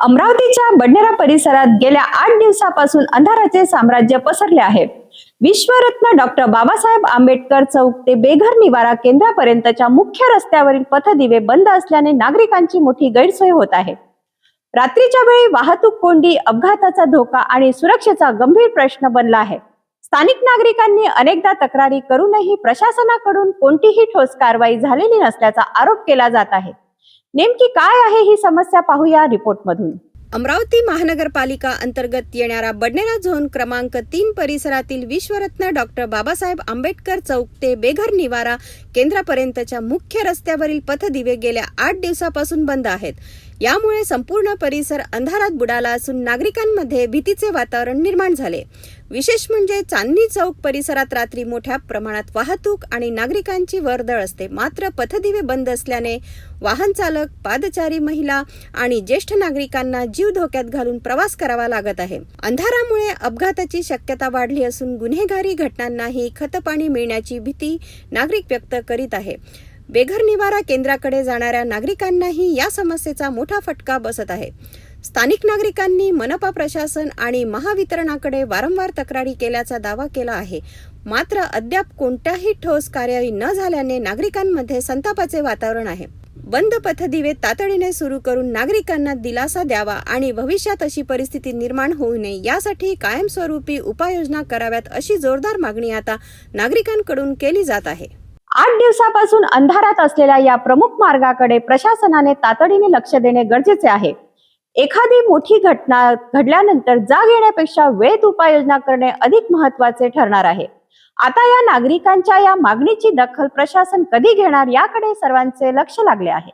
अमरावतीच्या बडनेरा परिसरात गेल्या 8 दिवसापासून अंधाराचे साम्राज्य पसरले आहे। विश्वरत्न डॉक्टर बाबासाहेब आंबेडकर चौक ते बेघर निवारा केंद्रापर्यंतच्या मुख्य रस्त्यावरील पथदिवे बंद असल्याने नागरिकांची मोठी गैरसोय होत आहे। रात्रीच्या वेळी वाहतूक कोंडी, अपघाताचा धोका आणि सुरक्षेचा गंभीर प्रश्न बनला आहे। स्थानिक नागरिकांनी अनेकदा तक्रारी करूनही प्रशासनाकडून कोणतीही ठोस कारवाई झालेली नसल्याचा आरोप केला जात आहे। नेमकी काय आहे ही समस्या, पाहूया रिपोर्टमधून। अमरावती महानगरपालिका अंतर्गत येणारा बडनेरा झोन क्रमांक 3 परिसरातील विश्वरत्न डॉक्टर बाबासाहेब आंबेडकर चौक ते बेघर निवारा केंद्रापर्यंतच्या मुख्य रस्त्यावरील पथदिवे गेल्या 8 दिवसापासून बंद आहेत। यामुळे संपूर्ण परिसर अंधारात बुडाला असून नागरिकांमध्ये भीतीचे वातावरण निर्माण झाले। विशेष म्हणजे चांदणी चौक परिसरात रात्री मोठ्या प्रमाणात वाहतूक आणि नागरिकांची वर्दळ असते, मात्र पथदिवे बंद असल्याने वाहन चालक, पादचारी महिला आणि ज्येष्ठ नागरिकांना जीव धोक्यात घालून प्रवास करावा लागत आहे। अंधारामुळे अपघाताची शक्यता वाढली असून गुन्हेगारी घटनांनाही खतपाणी मिळण्याची भीती नागरिक व्यक्त करीत आहे। बेघर निवारा केंद्राकडे जाणाऱ्या नागरिकांनाही या समस्येचा मोठा फटका बसत आहे। स्थानिक नागरिकांनी मनपा प्रशासन आणि महावितरणाकडे वारंवार तक्रारी केल्याचा दावा केला आहे, मात्र अद्याप कोणत्याही ठोस कार्यवाही न झाल्याने नागरिकांमध्ये संतापाचे वातावरण आहे। बंद पथदिवे तातडीने सुरू करून नागरिकांना दिलासा द्यावा आणि भविष्यात अशी परिस्थिती निर्माण होऊ नये यासाठी कायमस्वरूपी उपाययोजना कराव्यात अशी जोरदार मागणी आता नागरिकांकडून केली जात आहे। 8 दिवसापासून अंधारात असलेल्या या प्रमुख मार्गाकडे प्रशासनाने तातडीने लक्ष देणे गरजेचे आहे। एखादी मोठी घटना घडल्यानंतर जाग येण्यापेक्षा वेळेत उपाययोजना करणे अधिक महत्त्वाचे ठरणार आहे। आता या नागरिकांच्या या मागणीची दखल प्रशासन कधी घेणार याकडे सर्वांचे लक्ष लागले आहे।